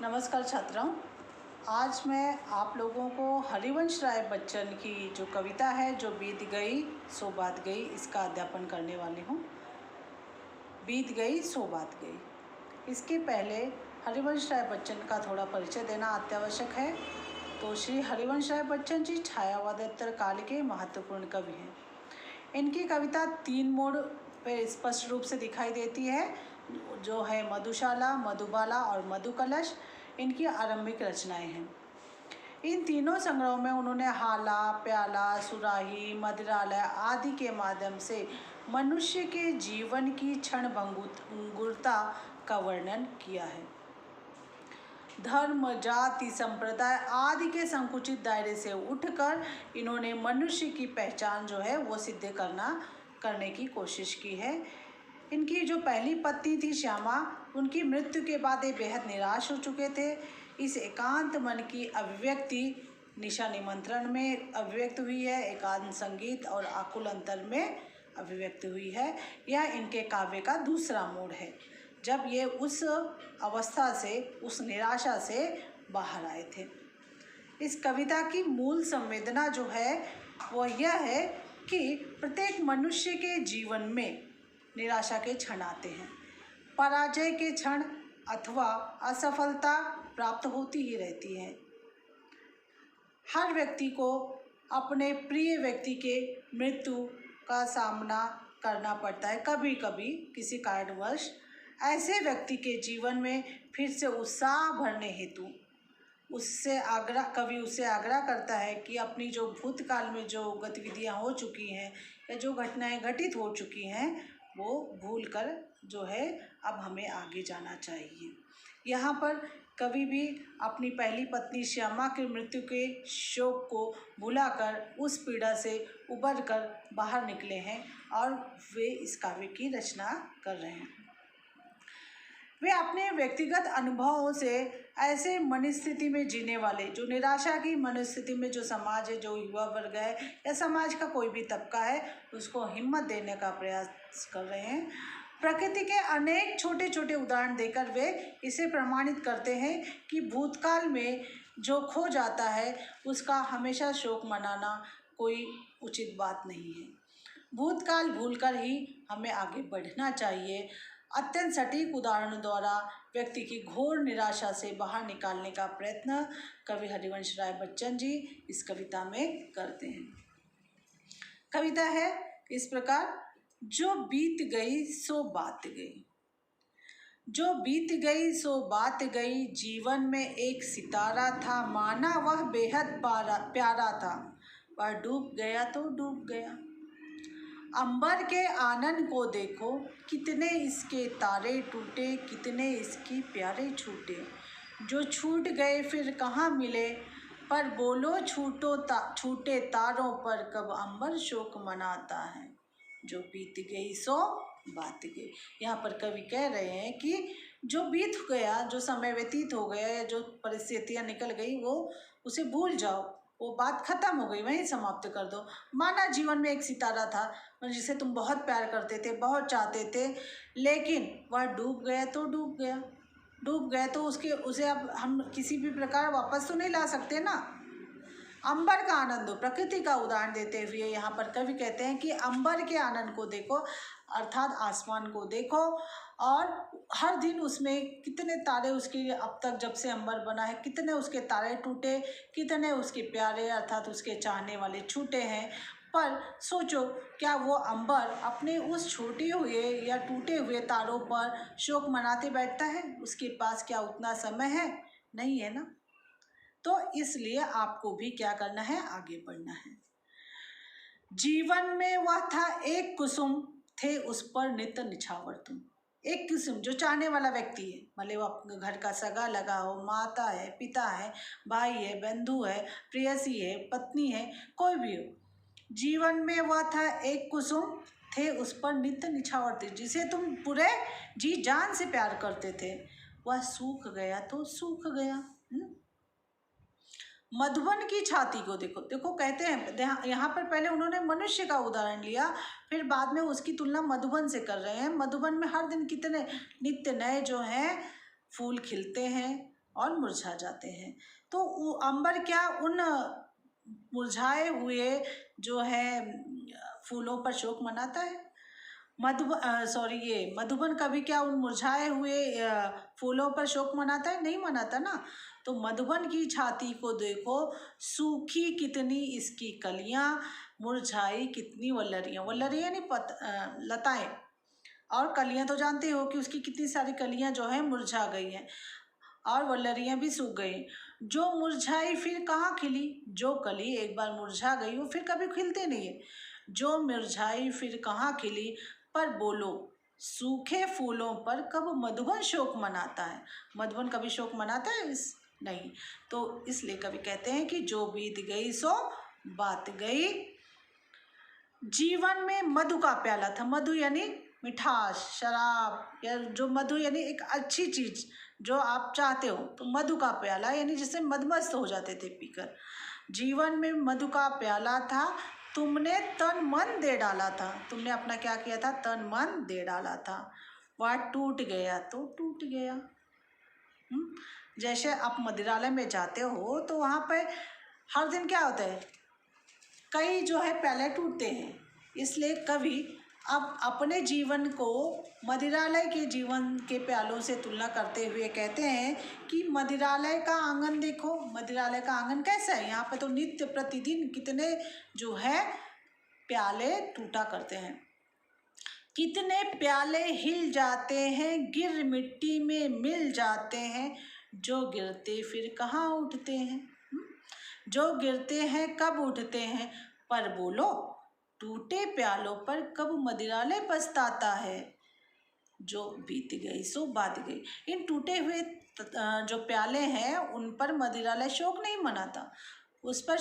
नमस्कार छात्रों। आज मैं आप लोगों को हरिवंश राय बच्चन की जो कविता है जो बीत गई सो बात गई इसका अध्यापन करने वाली हूँ। बीत गई सो बात गई। इसके पहले हरिवंश राय बच्चन का थोड़ा परिचय देना अत्यावश्यक है। तो श्री हरिवंश राय बच्चन जी छायावादोत्तर काल के महत्वपूर्ण कवि हैं। इनकी कविता 3 मोड़ पे स्पष्ट रूप से दिखाई देती है, जो है मधुशाला, मधुबाला और मधुकलश। इनकी आरंभिक रचनाएं हैं। इन तीनों संग्रहों में उन्होंने हाला, प्याला, सुराही, मदिरालय आदि के माध्यम से मनुष्य के जीवन की क्षणभंगुरता का वर्णन किया है। धर्म, जाति, संप्रदाय आदि के संकुचित दायरे से उठकर इन्होंने मनुष्य की पहचान जो है वो सिद्ध करने की कोशिश की है। इनकी जो पहली पत्नी थी श्यामा, उनकी मृत्यु के बाद ये बेहद निराश हो चुके थे। इस एकांत मन की अभिव्यक्ति निशा निमंत्रण में अभिव्यक्त हुई है, एकांत संगीत और आकुल अंतर में अभिव्यक्त हुई है। यह इनके काव्य का दूसरा मोड़ है, जब ये उस अवस्था से, उस निराशा से बाहर आए थे। इस कविता की मूल संवेदना जो है वो यह है कि प्रत्येक मनुष्य के जीवन में निराशा के क्षण आते हैं, पराजय के क्षण अथवा असफलता प्राप्त होती ही रहती है। हर व्यक्ति को अपने प्रिय व्यक्ति के मृत्यु का सामना करना पड़ता है। कभी कभी किसी कारणवश ऐसे व्यक्ति के जीवन में फिर से उत्साह भरने हेतु कवि उससे आग्रह करता है कि अपनी जो भूतकाल में जो गतिविधियां हो चुकी हैं या जो घटनाएं घटित हो चुकी हैं वो भूलकर जो है अब हमें आगे जाना चाहिए। यहाँ पर कवि भी अपनी पहली पत्नी श्यामा की मृत्यु के शोक को भुलाकर उस पीड़ा से उबर कर बाहर निकले हैं और वे इस काव्य की रचना कर रहे हैं। वे अपने व्यक्तिगत अनुभवों से ऐसे मनस्थिति में जीने वाले, जो निराशा की मनस्थिति में जो समाज है, जो युवा वर्ग है या समाज का कोई भी तबका है, उसको हिम्मत देने का प्रयास कर रहे हैं। प्रकृति के अनेक छोटे छोटे उदाहरण देकर वे इसे प्रमाणित करते हैं कि भूतकाल में जो खो जाता है उसका हमेशा शोक मनाना कोई उचित बात नहीं है। भूतकाल भूलकर ही हमें आगे बढ़ना चाहिए। अत्यंत सटीक उदाहरणों द्वारा व्यक्ति की घोर निराशा से बाहर निकालने का प्रयत्न कवि हरिवंश राय बच्चन जी इस कविता में करते हैं। कविता है इस प्रकार, जो बीत गई सो बात गई। जो बीत गई सो बात गई, जीवन में एक सितारा था, माना वह बेहद प्यारा था, वह डूब गया तो डूब गया। अंबर के आनन को देखो, कितने इसके तारे टूटे, कितने इसकी प्यारे छूटे। जो छूट गए फिर कहाँ मिले, पर बोलो छूटे तारों पर कब अंबर शोक मनाता है। जो बीत गई सो बात गई। यहाँ पर कवि कह रहे हैं कि जो बीत गया, जो समय व्यतीत हो गया या जो परिस्थितियाँ निकल गई वो उसे भूल जाओ, वो बात खत्म हो गई, वहीं समाप्त कर दो। माना जीवन में एक सितारा था जिसे तुम बहुत प्यार करते थे, बहुत चाहते थे, लेकिन वह डूब गया तो डूब गया। डूब गया तो उसे अब हम किसी भी प्रकार वापस तो नहीं ला सकते ना। अंबर का आनंद हो, प्रकृति का उदाहरण देते हुए यहाँ पर कवि कहते हैं कि अंबर के आनंद को देखो, अर्थात आसमान को देखो, और हर दिन उसमें कितने तारे, उसके अब तक जब से अंबर बना है कितने उसके तारे टूटे, कितने उसके प्यारे अर्थात उसके चाहने वाले छूटे हैं। पर सोचो, क्या वो अंबर अपने उस छूटे हुए या टूटे हुए तारों पर शोक मनाते बैठता है? उसके पास क्या उतना समय है? नहीं है ना। तो इसलिए आपको भी क्या करना है, आगे बढ़ना है। जीवन में वह था एक कुसुम, थे उस पर नित निछावर तुम। एक कुसुम जो चाहने वाला व्यक्ति है, भले वो अपने घर का सगा लगा हो, माता है, पिता है, भाई है, बंधु है, प्रेयसी है, पत्नी है, कोई भी हो, जीवन में वह था एक कुसुम, थे उस पर नित निछावर थे, जिसे तुम पूरे जी जान से प्यार करते थे, वह सूख गया तो सूख गया। मधुबन की छाती को देखो। देखो कहते हैं यहाँ पर पहले उन्होंने मनुष्य का उदाहरण लिया, फिर बाद में उसकी तुलना मधुबन से कर रहे हैं। मधुबन में हर दिन कितने नित्य नए जो हैं फूल खिलते हैं और मुरझा जाते हैं। तो अंबर क्या उन मुरझाए हुए जो है फूलों पर शोक मनाता है? मधुबन कभी क्या उन मुरझाए हुए फूलों पर शोक मनाता है? नहीं मनाता ना। तो मधुबन की छाती को देखो, सूखी कितनी इसकी कलियां, मुरझाई कितनी वल्लरियां। वल्लरियां नहीं लताएं, और कलियां तो जानते हो कि उसकी कितनी सारी कलियां जो है मुरझा गई हैं और वल्लरियां भी सूख गई। जो मुरझाई फिर कहाँ खिली? जो कली एक बार मुरझा गई वो फिर कभी खिलते नहीं है। जो मुरझाई फिर कहाँ खिली, पर बोलो सूखे फूलों पर कब मधुबन शोक मनाता है? मधुबन कभी शोक मनाता है? नहीं। तो इसलिए कवि कहते हैं कि जो बीत गई सो बात गई। जीवन में मधु का प्याला था। मधु यानी मिठास, शराब, या जो मधु यानी एक अच्छी चीज जो आप चाहते हो। तो मधु का प्याला यानी जिससे मदमस्त हो जाते थे पीकर। जीवन में मधु का प्याला था, तुमने तन मन दे डाला था। तुमने अपना क्या किया था? तन मन दे डाला था। वह टूट गया तो टूट गया। जैसे आप मदिरालय में जाते हो तो वहाँ पे हर दिन क्या होता है? कई जो है प्याले टूटते हैं। इसलिए कवि अब अपने जीवन को मदिरालय के जीवन के प्यालों से तुलना करते हुए कहते हैं कि मदिरालय का आंगन देखो। मदिरालय का आंगन कैसा है? यहाँ पे तो नित्य प्रतिदिन कितने जो है प्याले टूटा करते हैं। कितने प्याले हिल जाते हैं, गिर मिट्टी में मिल जाते हैं, जो गिरते फिर कहाँ उठते हैं। जो गिरते हैं कब उठते हैं, पर बोलो टूटे प्यालों पर कब मदिरालय पछताता है। जो बीत गई सो बात गई। इन टूटे हुए जो प्याले हैं उन पर मदिरालय शोक नहीं मनाता। उस पर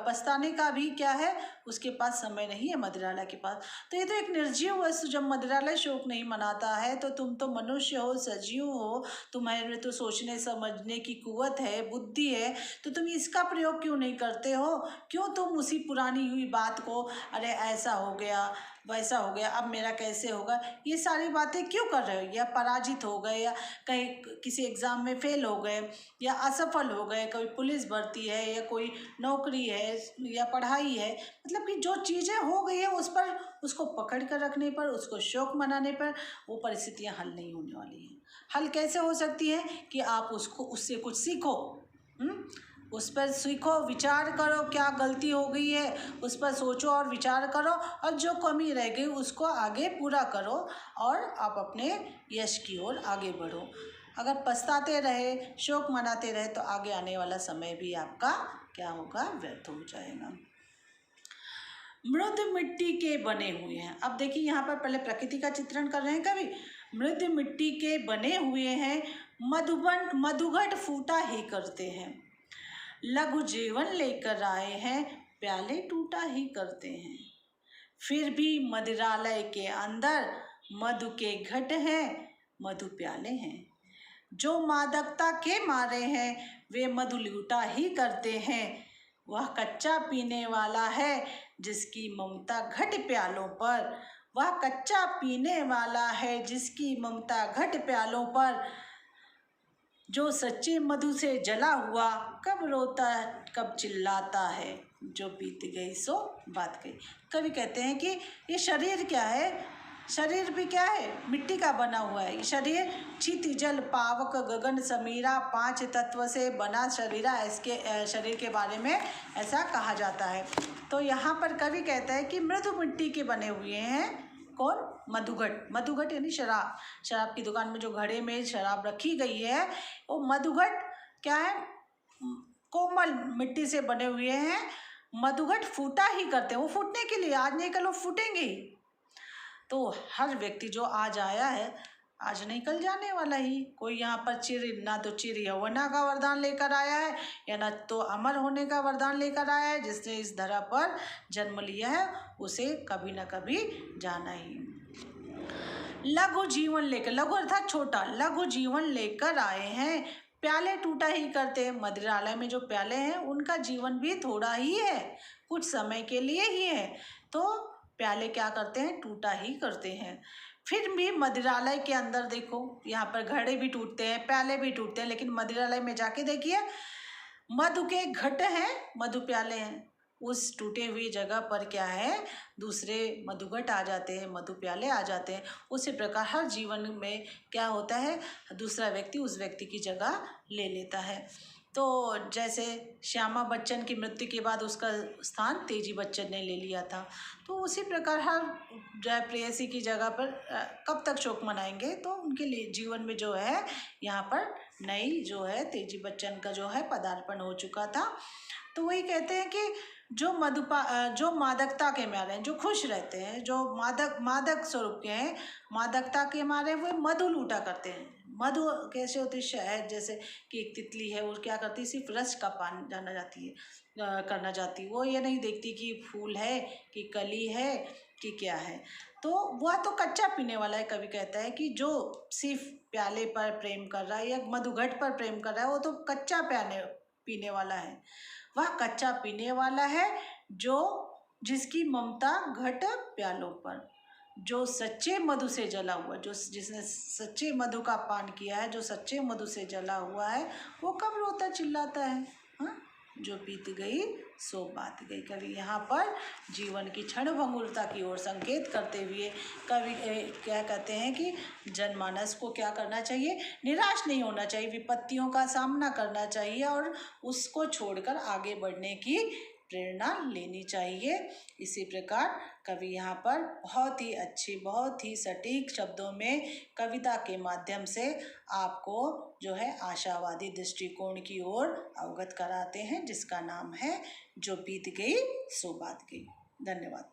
पछताने का भी क्या है, उसके पास समय नहीं है मदिरालय के पास। तो ये तो एक निर्जीव वस्तु, जब मदिरालय शोक नहीं मनाता है तो तुम तो मनुष्य हो, सजीव हो, तुम्हारे तो सोचने समझने की कुवत है, बुद्धि है, तो तुम इसका प्रयोग क्यों नहीं करते हो? क्यों तुम उसी पुरानी हुई बात को, अरे ऐसा हो गया, वैसा हो गया, अब मेरा कैसे होगा, ये सारी बातें क्यों कर रहे हो? या पराजित हो गए, या कहीं किसी एग्ज़ाम में फेल हो गए, या असफल हो गए, कोई पुलिस भर्ती है, या कोई नौकरी है, या पढ़ाई है, मतलब कि जो चीज़ें हो गई है उस पर, उसको पकड़ कर रखने पर, उसको शौक मनाने पर वो परिस्थितियां हल नहीं होने वाली हैं। हल कैसे हो सकती है? कि आप उससे कुछ सीखो, उस पर सीखो, विचार करो क्या गलती हो गई है, उस पर सोचो और विचार करो, और जो कमी रह गई उसको आगे पूरा करो, और आप अपने यश की ओर आगे बढ़ो। अगर पछताते रहे, शोक मनाते रहे, तो आगे आने वाला समय भी आपका क्या होगा? व्यर्थ हो जाएगा। मृद मिट्टी के बने हुए हैं। अब देखिए यहाँ पर पहले प्रकृति का चित्रण कर रहे हैं कवि। मृद मिट्टी के बने हुए हैं, मधुघट फूटा ही करते हैं। लघु जीवन लेकर आए हैं, प्याले टूटा ही करते हैं। फिर भी मदिरालय के अंदर मधु के घट हैं, मधु प्याले हैं। जो मादकता के मारे हैं वे मधु लूटा ही करते हैं। वह कच्चा पीने वाला है जिसकी ममता घट प्यालों पर। वह कच्चा पीने वाला है जिसकी ममता घट प्यालों पर। जो सच्चे मधु से जला हुआ कब रोता कब चिल्लाता है। जो बीत गई सो बात गई। कवि कहते हैं कि ये शरीर क्या है? शरीर भी क्या है? मिट्टी का बना हुआ है। ये शरीर क्षिति जल पावक गगन समीरा 5 तत्व से बना शरीर है। इसके शरीर के बारे में ऐसा कहा जाता है। तो यहाँ पर कवि कहता है कि मृदु मिट्टी के बने हुए हैं। कौन? मधुघट। मधुघट यानी शराब। शराब की दुकान में जो घड़े में शराब रखी गई है वो मधुघट क्या है? कोमल मिट्टी से बने हुए हैं। मधुघट फूटा ही करते हैं। वो फूटने के लिए, आज नहीं कल वो फूटेंगे ही। तो हर व्यक्ति जो आज आया है, आज नहीं कल जाने वाला ही। कोई यहाँ पर ना तो चिर यौवना का वरदान लेकर आया है, या ना तो अमर होने का वरदान लेकर आया है। जिसने इस धरा पर जन्म लिया है उसे कभी ना कभी जाना ही। लघु जीवन लेकर, लघु अर्थात छोटा, लघु जीवन लेकर आए हैं, प्याले टूटा ही करते हैं। मदिरालय में जो प्याले हैं उनका जीवन भी थोड़ा ही है, कुछ समय के लिए ही है। तो प्याले क्या करते हैं? टूटा ही करते हैं। फिर भी मदिरालय के अंदर देखो, यहाँ पर घड़े भी टूटते हैं, प्याले भी टूटते हैं, लेकिन मदिरालय में जाके देखिए मधु के घट हैं, मधु प्याले हैं। उस टूटे हुई जगह पर क्या है, दूसरे मधुघट आ जाते हैं, मधु प्याले आ जाते हैं। उसी प्रकार हर जीवन में क्या होता है, दूसरा व्यक्ति उस व्यक्ति की जगह ले लेता है। तो जैसे श्यामा बच्चन की मृत्यु के बाद उसका स्थान तेजी बच्चन ने ले लिया था। तो उसी प्रकार हर जो है प्रेयसी की जगह पर कब तक शोक मनाएंगे, तो उनके लिए जीवन में जो है यहाँ पर नई जो है तेजी बच्चन का जो है पदार्पण हो चुका था। तो वही कहते हैं कि जो मादकता के मारे हैं, जो खुश रहते हैं, जो मादक स्वरूप के हैं, मादकता के मारे वो मधु लूटा करते हैं। मधु कैसे होती है, शहद जैसे कि एक तितली है, वो क्या करती है, सिर्फ रस का पान जाना जाती है, करना चाहती है। वो ये नहीं देखती कि फूल है कि कली है कि क्या है। तो वह तो कच्चा पीने वाला है। कवि कहता है कि जो सिर्फ प्याले पर प्रेम कर रहा है या मधुघट पर प्रेम कर रहा है, वो तो कच्चा पीने वाला है। वह कच्चा पीने वाला है जो जिसकी ममता घट प्यालों पर, जो सच्चे मधु से जला हुआ, जिसने सच्चे मधु का पान किया है, जो सच्चे मधु से जला हुआ है, वो कब रोता चिल्लाता है। हाँ, जो बीत गई सो बात गई। कवि यहाँ पर जीवन की क्षणभंगुरता की ओर संकेत करते हुए कवि क्या कहते हैं कि जनमानस को क्या करना चाहिए, निराश नहीं होना चाहिए, विपत्तियों का सामना करना चाहिए और उसको छोड़कर आगे बढ़ने की प्रेरणा लेनी चाहिए। इसी प्रकार कवि यहाँ पर बहुत ही अच्छी, बहुत ही सटीक शब्दों में कविता के माध्यम से आपको जो है आशावादी दृष्टिकोण की ओर अवगत कराते हैं, जिसका नाम है जो बीत गई सो बात गई। धन्यवाद।